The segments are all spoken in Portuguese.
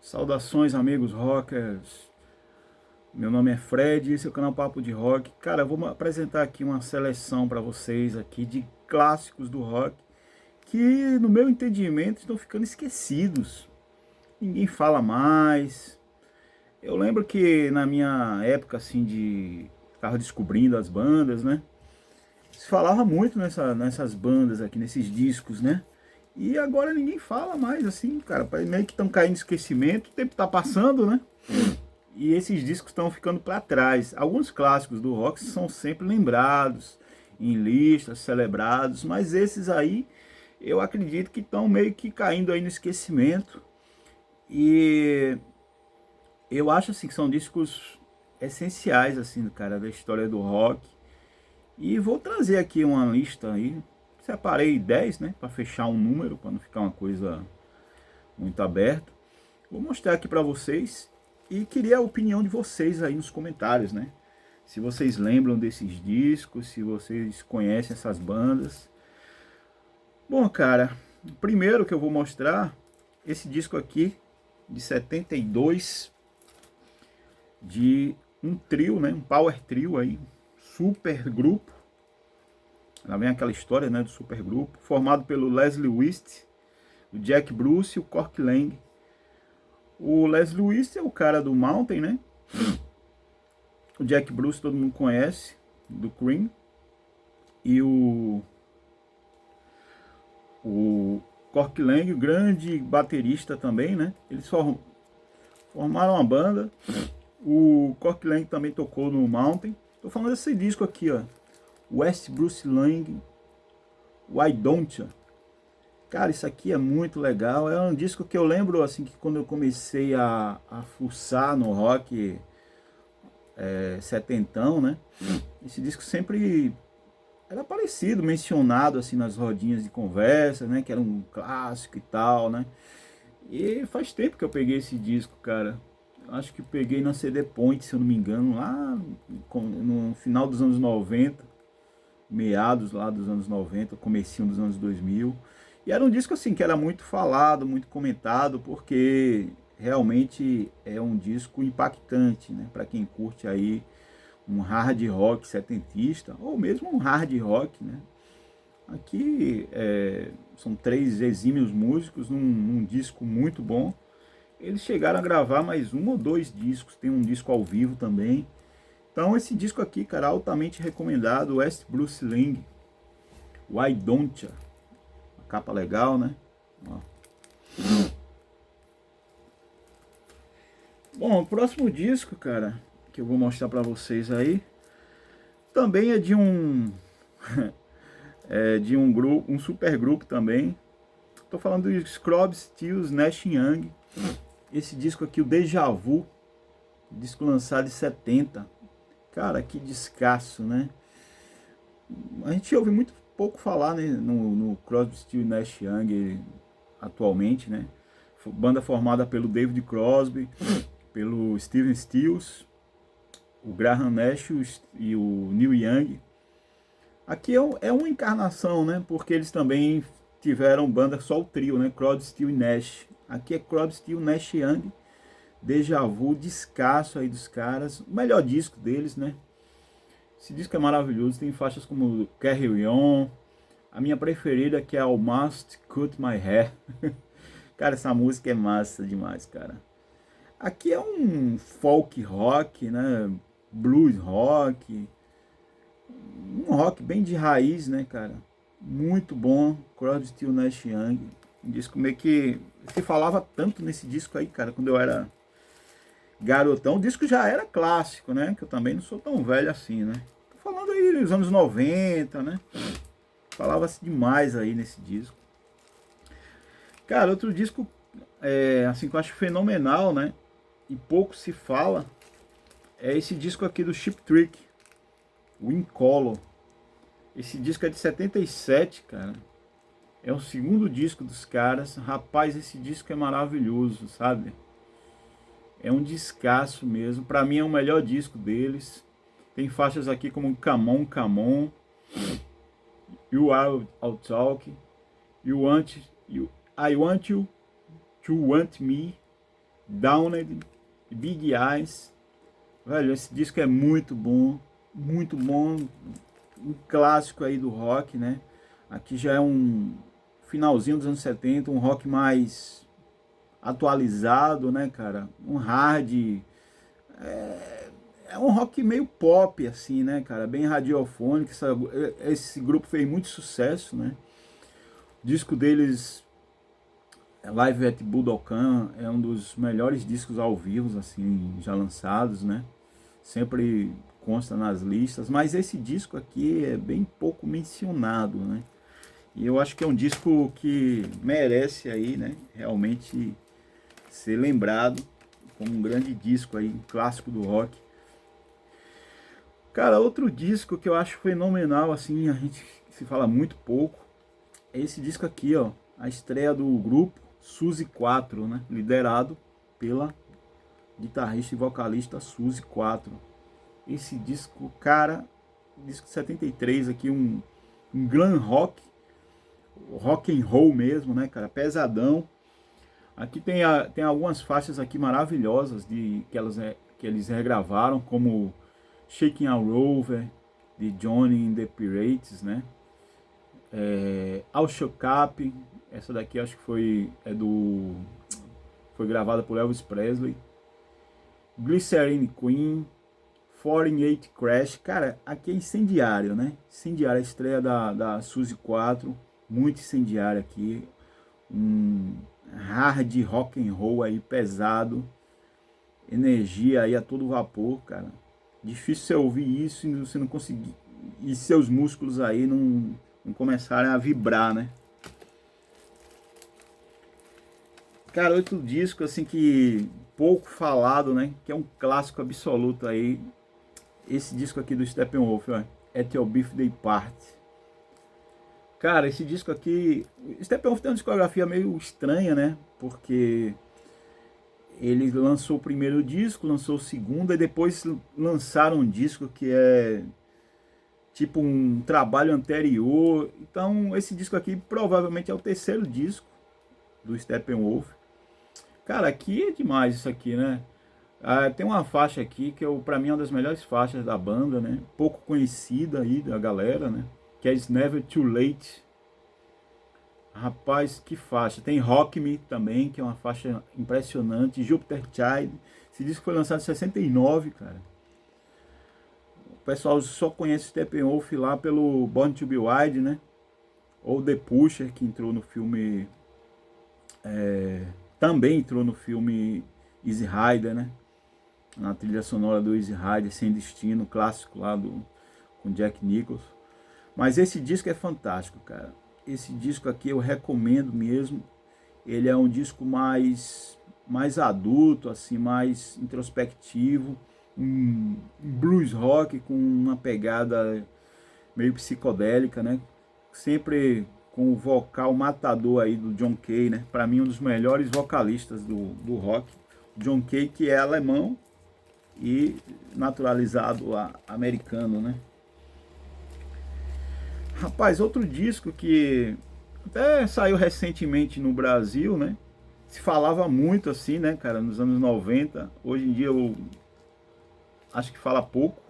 Saudações, amigos rockers. Meu nome é Fred, esse é o canal Papo de Rock. Cara, eu vou apresentar aqui uma seleção para vocês aqui de clássicos do rock que, no meu entendimento, estão ficando esquecidos. Ninguém fala mais. Eu lembro que na minha época assim de tava descobrindo as bandas, né? Se falava muito nessas bandas aqui, nesses discos, né? E agora ninguém fala mais assim, cara. Meio que estão caindo em esquecimento, o tempo tá passando, né? E esses discos estão ficando para trás. Alguns clássicos do rock são sempre lembrados, em listas, celebrados, mas esses aí eu acredito que estão meio que caindo aí no esquecimento. E eu acho assim que são discos essenciais assim, cara, da história do rock. E vou trazer aqui uma lista aí. Separei 10, né, para fechar um número, para não ficar uma coisa muito aberta. Vou mostrar aqui para vocês e queria a opinião de vocês aí nos comentários, né? Se vocês lembram desses discos, se vocês conhecem essas bandas. Bom, cara, o primeiro que eu vou mostrar, esse disco aqui, de 72, de um trio, né? Um power trio aí, super grupo. Lá vem aquela história, né, do super grupo, formado pelo Leslie Wist, o Jack Bruce e o Cork Lang. O Leslie Wist é o cara do Mountain, né? O Jack Bruce todo mundo conhece, do Cream. E o Cork Lang, o grande baterista também, né? Eles formaram uma banda. O Cork Lang também tocou no Mountain. Tô falando desse disco aqui, ó. West Bruce Lang, Why Don't Ya? Cara, isso aqui é muito legal. É um disco que eu lembro, assim, que quando eu comecei a fuçar no rock setentão, né? Esse disco sempre era parecido, mencionado assim nas rodinhas de conversa, né? Que era um clássico e tal, né? E faz tempo que eu peguei esse disco, cara. Acho que peguei na CD Point, se eu não me engano, lá no final dos anos 90, meados lá dos anos 90, comecinho dos anos 2000. E era um disco assim que era muito falado, muito comentado, porque realmente é um disco impactante, né? Para quem curte aí um hard rock setentista, ou mesmo um hard rock, né? Aqui são três exímios músicos num disco muito bom. Eles chegaram a gravar mais um ou dois discos, tem um disco ao vivo também. Então esse disco aqui, cara, altamente recomendado, West Bruce Lang, Why Don't Ya? Uma capa legal, né? Ó. Bom, o próximo disco, cara, que eu vou mostrar pra vocês aí, também é de um de um grupo, um super grupo também. Tô falando do Crosby, Stills, Nash Young. Esse disco aqui, o Deja Vu, disco lançado em 70. Cara, que descasso, né? A gente ouve muito pouco falar, né, no Crosby, Stills, Nash Young atualmente, né? Banda formada pelo David Crosby, pelo Steven Stills, o Graham Nash e o Neil Young. Aqui é uma encarnação, né? Porque eles também tiveram banda só o trio, né? Crosby, Stills e Nash. Aqui é Crosby, Stills, Nash Young, Deja Vu, descasso aí dos caras. O melhor disco deles, né? Esse disco é maravilhoso. Tem faixas como Carry On. A minha preferida que é Almost Cut My Hair. Cara, essa música é massa demais, cara. Aqui é um folk rock, né? Blues rock. Um rock bem de raiz, né, cara? Muito bom. Crosby, Stills, Nash Young. Um disco meio que se falava tanto nesse disco aí, cara, quando eu era garotão. O disco já era clássico, né? Que eu também não sou tão velho assim, né? Tô falando aí dos anos 90, né? Falava-se demais aí nesse disco. Cara, outro disco, assim, que eu acho fenomenal, né? E pouco se fala, é esse disco aqui do Cheap Trick, o In Color. Esse disco é de 77, cara. É o segundo disco dos caras. Rapaz, esse disco é maravilhoso, sabe? É um descasso mesmo. Pra mim é o melhor disco deles. Tem faixas aqui como Come On, Come On, You Are I'll Talk, You Want, I Want You to Want Me. Downed, Big Eyes. Velho, esse disco é muito bom, um clássico aí do rock, né? Aqui já é um finalzinho dos anos 70, um rock mais atualizado, né, cara? Um hard, é um rock meio pop, assim, né, cara? Bem radiofônico. Esse grupo fez muito sucesso, né? O disco deles, Live at Budokan, é um dos melhores discos ao vivo, assim, já lançados, né? Sempre consta nas listas, mas esse disco aqui é bem pouco mencionado, né? E eu acho que é um disco que merece aí, né, realmente ser lembrado como um grande disco aí, um clássico do rock. Cara, outro disco que eu acho fenomenal, assim, a gente se fala muito pouco, é esse disco aqui, ó, a estreia do grupo Suzy 4, né, liderado pela guitarrista e vocalista Suzy 4. Esse disco, cara, disco de 73 aqui, um glam rock and roll mesmo, né, cara, pesadão. Aqui tem algumas faixas aqui maravilhosas que eles regravaram, como Shaking a Rover, de Johnny and the Pirates, né? I'll Show Up, essa daqui acho que foi gravada por Elvis Presley. Glycerine Queen, 48 Crash, cara, aqui é incendiário, né? Incendiário, a estreia da Suzy 4, muito incendiário aqui, um hard rock and roll aí pesado, energia aí a todo vapor, cara. Difícil você ouvir isso e você não conseguir, e seus músculos aí não começarem a vibrar, né? Cara, outro disco assim que pouco falado, né? Que é um clássico absoluto aí. Esse disco aqui do Steppenwolf, ó, At Your Birthday Party. Cara, esse disco aqui, Steppenwolf tem uma discografia meio estranha, né? Porque ele lançou o primeiro disco, lançou o segundo, e depois lançaram um disco que é tipo um trabalho anterior. Então, esse disco aqui provavelmente é o terceiro disco do Steppenwolf. Cara, aqui é demais isso aqui, né? Tem uma faixa aqui que pra mim é uma das melhores faixas da banda, né? Pouco conhecida aí da galera, né? Que é It's Never Too Late. Rapaz, que faixa. Tem Rock Me também, que é uma faixa impressionante. Jupiter Child. Esse disco foi lançado em 69, cara. O pessoal só conhece o Steppenwolf lá pelo Born to Be Wild, né? Ou The Pusher, que entrou no filme... também entrou no filme Easy Rider, né? Na trilha sonora do Easy Rider, Sem Destino, clássico lá com Jack Nicholson. Mas esse disco é fantástico, cara. Esse disco aqui eu recomendo mesmo. Ele é um disco mais adulto, assim, mais introspectivo, um blues rock com uma pegada meio psicodélica, né? Sempre com o vocal matador aí do John Kay, né? Para mim um dos melhores vocalistas do rock. John Kay, que é alemão e naturalizado americano, né? Rapaz, outro disco que até saiu recentemente no Brasil, né? Se falava muito assim, né, cara, nos anos 90. Hoje em dia eu acho que fala pouco.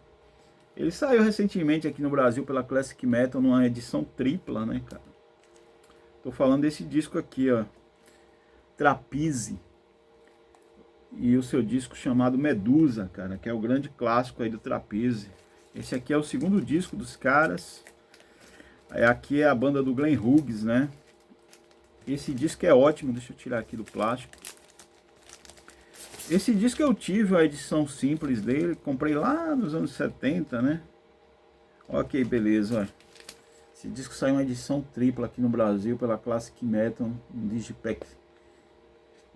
Ele saiu recentemente aqui no Brasil pela Classic Metal numa edição tripla, né, cara? Tô falando desse disco aqui, ó. Trapeze. E o seu disco chamado Medusa, cara, que é o grande clássico aí do Trapeze. Esse aqui é o segundo disco dos caras. Aqui é a banda do Glenn Hughes, né? Esse disco é ótimo, deixa eu tirar aqui do plástico. Esse disco eu tive a edição simples dele, comprei lá nos anos 70, né? Ok, beleza, ó. Esse disco saiu uma edição tripla aqui no Brasil pela Classic Metal, um digipack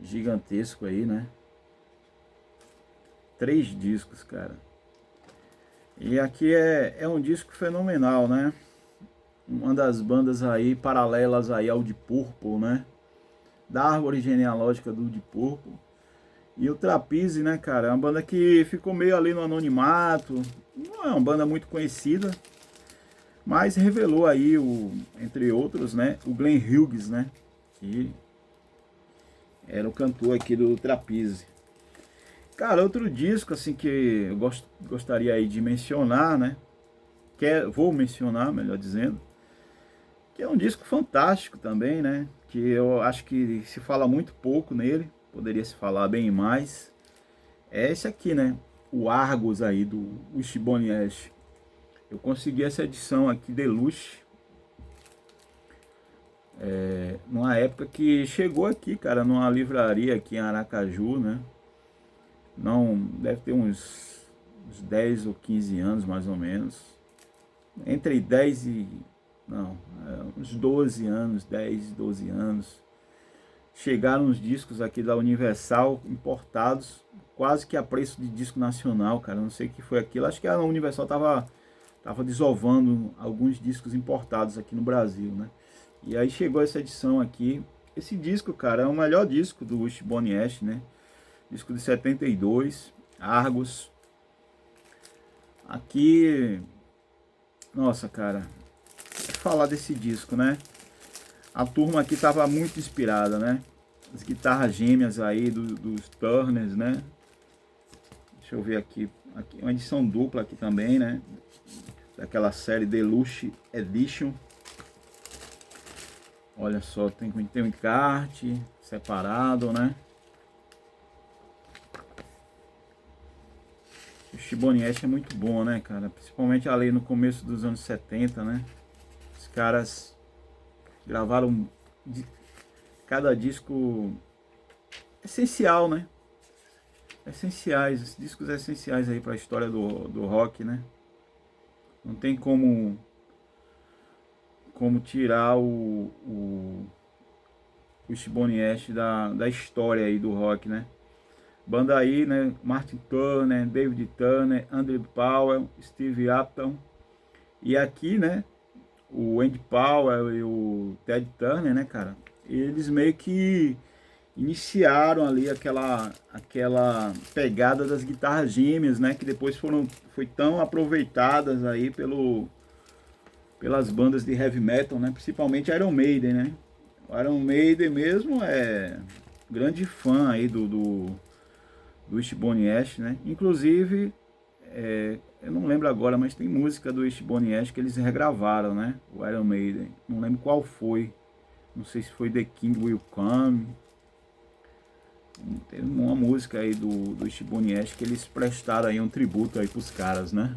gigantesco aí, né? 3 discos, cara. E aqui é um disco fenomenal, né? Uma das bandas aí paralelas aí ao Deep Purple, né? Da árvore genealógica do Deep Purple. E o Trapeze, né, cara? É uma banda que ficou meio ali no anonimato. Não é uma banda muito conhecida, mas revelou aí, entre outros, né, o Glenn Hughes, né? Que Era o cantor aqui do Trapeze. Cara, outro disco assim que eu gostaria aí de mencionar, né? Vou mencionar, melhor dizendo, que é um disco fantástico também, né? Que eu acho que se fala muito pouco nele, poderia se falar bem mais. É esse aqui, né? O Argos aí do Wishbone Ash. Eu consegui essa edição aqui deluxe, numa época que chegou aqui, cara, numa livraria aqui em Aracaju, né? Não, deve ter uns 10 ou 15 anos mais ou menos. Entre 10 e... não, uns 12 anos, 10, 12 anos. Chegaram os discos aqui da Universal, importados, quase que a preço de disco nacional, cara. Não sei o que foi aquilo. Acho que a Universal tava desovando alguns discos importados aqui no Brasil, né? E aí chegou essa edição aqui. Esse disco, cara, é o melhor disco do Wishbone Ash, né? Disco de 72, Argos. Aqui, nossa, cara, falar desse disco, né? A turma aqui tava muito inspirada, né? As guitarras gêmeas aí dos Turners, né? Deixa eu ver aqui. Aqui uma edição dupla aqui também, né? Daquela série Deluxe Edition. Olha só, tem um encarte separado, né? O Wishbone Ash é muito bom, né, cara? Principalmente ali no começo dos anos 70, né? Os caras gravaram cada disco essencial, né? Essenciais, discos essenciais aí para a história do rock, né? Não tem como tirar o Wishbone Ash da história aí do rock, né? Banda aí, né? Martin Turner, David Turner, Andrew Powell, Steve Appleton. E aqui, né? O Andy Powell e o Ted Turner, né, cara? Eles meio que iniciaram ali aquela pegada das guitarras gêmeas, né? Que depois foi tão aproveitadas aí pelas bandas de heavy metal, né? Principalmente Iron Maiden, né? O Iron Maiden mesmo é grande fã aí do Wishbone Ash, né? Inclusive, eu não lembro agora, mas tem música do Wishbone Ash que eles regravaram, né? O Iron Maiden. Não lembro qual foi. Não sei se foi The King Will Come. Tem uma música aí do Wishbone Ash que eles prestaram aí um tributo aí pros caras, né?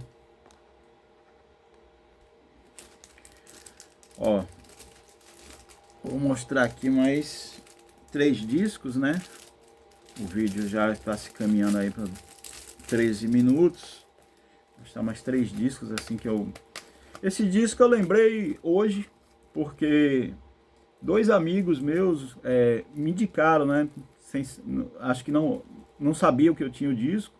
Ó, vou mostrar aqui mais 3 discos, né? O vídeo já está se caminhando aí para 13 minutos. Vou mostrar mais 3 discos assim que eu... Esse disco eu lembrei hoje porque 2 amigos meus me indicaram, né? Acho que não sabiam que eu tinha o disco.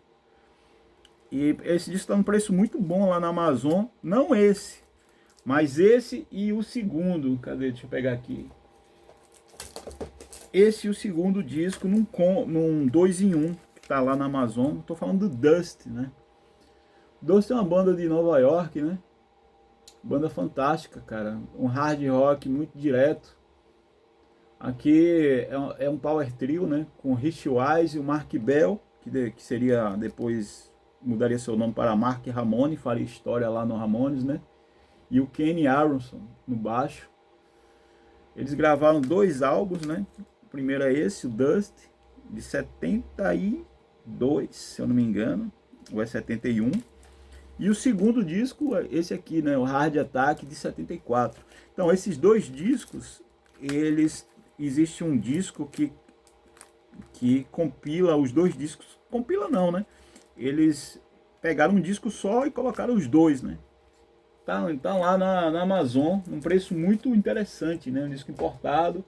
E esse disco está num preço muito bom lá na Amazon. Não esse, mas esse e o segundo. Cadê? Deixa eu pegar aqui. Esse e o segundo disco num 2 em 1 que tá lá na Amazon. Tô falando do Dust, né? Dust é uma banda de Nova York, né? Banda fantástica, cara. Um hard rock muito direto. Aqui é um power trio, né? Com o Rich Wise e o Mark Bell, que seria depois mudaria seu nome para Mark Ramone, faria história lá no Ramones, né? E o Kenny Aronson no baixo. Eles gravaram 2 álbuns, né? O primeiro é esse, o Dust, de 72, se eu não me engano, ou é 71. E o segundo disco, esse aqui, né? O Hard Attack, de 74. Então, esses 2 discos, existe um disco que compila os 2 discos. Compila não, né? Eles pegaram um disco só e colocaram os 2, né? Tá lá na Amazon, um preço muito interessante, né? Um disco importado.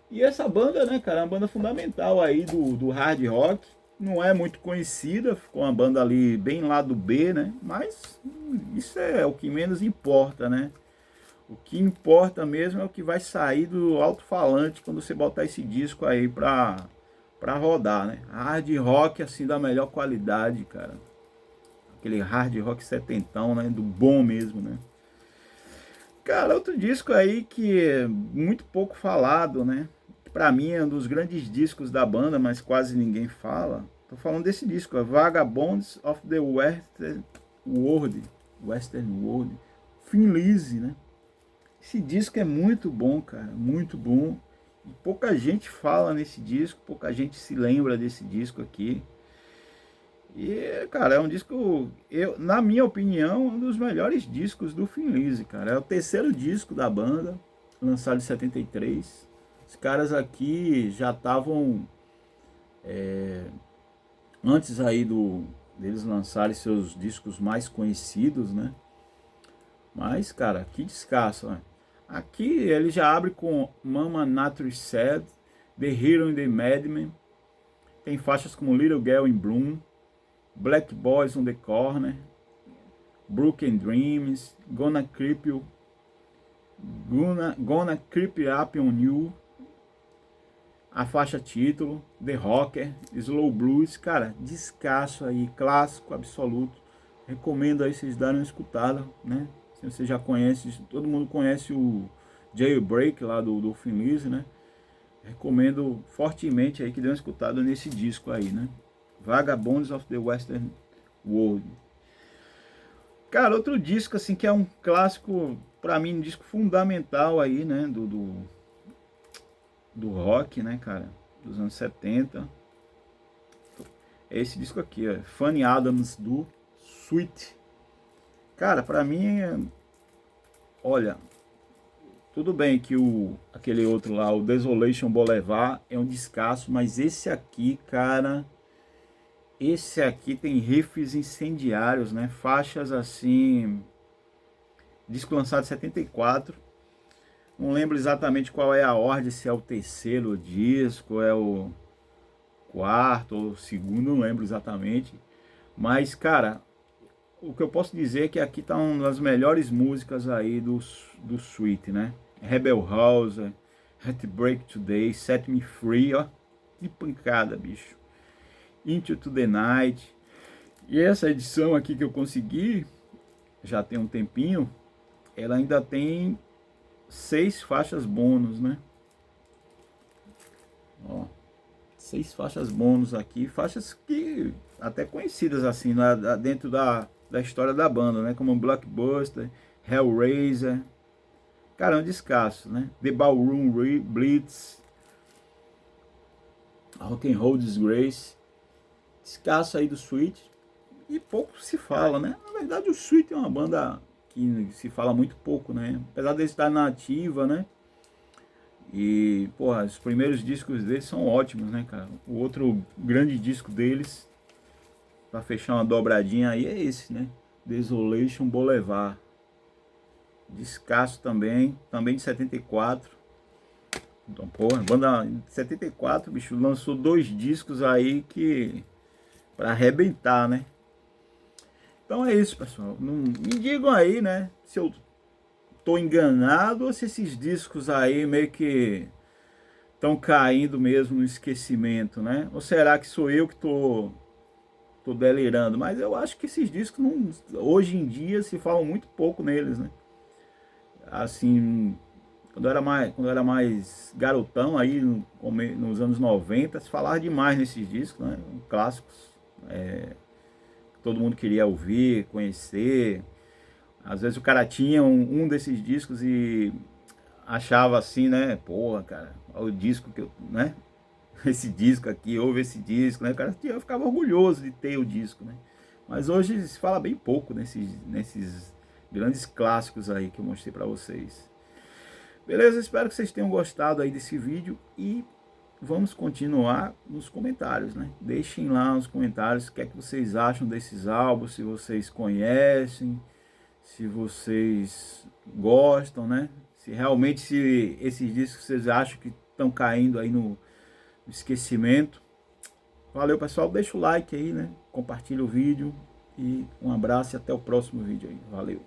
E essa banda, né, cara, é uma banda fundamental aí do hard rock. Não é muito conhecida, ficou uma banda ali bem lado B, né? Mas isso é o que menos importa, né? O que importa mesmo é o que vai sair do alto-falante quando você botar esse disco aí pra rodar, né? Hard rock, assim, da melhor qualidade, cara. Aquele hard rock setentão, né? Do bom mesmo, né? Cara, outro disco aí que é muito pouco falado, né? para mim é um dos grandes discos da banda, mas quase ninguém fala. Tô falando desse disco, Vagabonds of the Western World, Thin Lizzy, né? Esse disco é muito bom, cara, muito bom. E pouca gente fala nesse disco, pouca gente se lembra desse disco aqui. E, cara, é um disco, na minha opinião, um dos melhores discos do Thin Lizzy, cara. É o terceiro disco da banda, lançado em 73. Os caras aqui já estavam, antes aí deles lançarem seus discos mais conhecidos, né? Mas, cara, que descasso, né? Aqui ele já abre com Mama Nature Said, The Hero and the Madman. Tem faixas como Little Girl in Bloom, Black Boys on the Corner, Broken Dreams, Gonna Creep Up on You, a faixa título, The Rocker, Slow Blues. Cara, descasso aí, clássico absoluto. Recomendo aí vocês darem uma escutada, né? Se você já conhece, todo mundo conhece o Jailbreak lá do Thin Lizzy, né? Recomendo fortemente aí que dê uma escutada nesse disco aí, né? Vagabonds of the Western World. Cara, outro disco assim que é um clássico, pra mim, um disco fundamental aí, né? Do rock, né, cara? Dos anos 70. É esse disco aqui, ó, Fanny Adams do Sweet. Cara, pra mim, olha, tudo bem que aquele outro lá, o Desolation Boulevard, é um descasso, mas esse aqui, cara, esse aqui tem riffs incendiários, né? Faixas assim, disco lançado em 74. Não lembro exatamente qual é a ordem, se é o terceiro disco, é o quarto ou o segundo, não lembro exatamente. Mas, cara, o que eu posso dizer é que aqui tá uma das melhores músicas aí do Sweet, né? Rebel House, Heartbreak Today, Set Me Free, ó. Que pancada, bicho. Into to the Night. E essa edição aqui que eu consegui, já tem um tempinho, ela ainda tem 6 faixas bônus, né? Ó, 6 faixas bônus aqui, faixas que até conhecidas assim, dentro da história da banda, né? Como Blockbuster, Hellraiser. Cara, é um descasso, né? The Ballroom Blitz, Rock and Roll Disgrace. Descasso aí do Sweet. E pouco se fala, né? Na verdade, o Sweet é uma banda que se fala muito pouco, né? Apesar de estar na ativa, né? E, porra, os primeiros discos deles são ótimos, né, cara? O outro grande disco deles, pra fechar uma dobradinha aí, é esse, né? Desolation Boulevard. Descasso também de 74. Então, porra, banda de 74, bicho, lançou 2 discos aí que... pra arrebentar, né? Então é isso, pessoal. Não, me digam aí, né? Se eu tô enganado ou se esses discos aí meio que estão caindo mesmo no esquecimento, né? Ou será que sou eu que tô delirando? Mas eu acho que esses discos, não, hoje em dia, se fala muito pouco neles, né? Assim, quando eu era mais garotão, aí nos anos 90, se falava demais nesses discos, né? Clássicos. Todo mundo queria ouvir, conhecer. Às vezes o cara tinha um desses discos e achava assim, né? Porra, cara, olha o disco que eu, né? Esse disco aqui, ouve esse disco, né? O cara eu ficava orgulhoso de ter o disco, né? Mas hoje se fala bem pouco nesses grandes clássicos aí que eu mostrei pra vocês. Beleza? Espero que vocês tenham gostado aí desse vídeo e vamos continuar nos comentários, né? Deixem lá nos comentários o que é que vocês acham desses álbuns, se vocês conhecem, se vocês gostam, né? Se realmente esses discos vocês acham que estão caindo aí no esquecimento. Valeu, pessoal. Deixa o like aí, né? Compartilha o vídeo e um abraço e até o próximo vídeo aí. Valeu.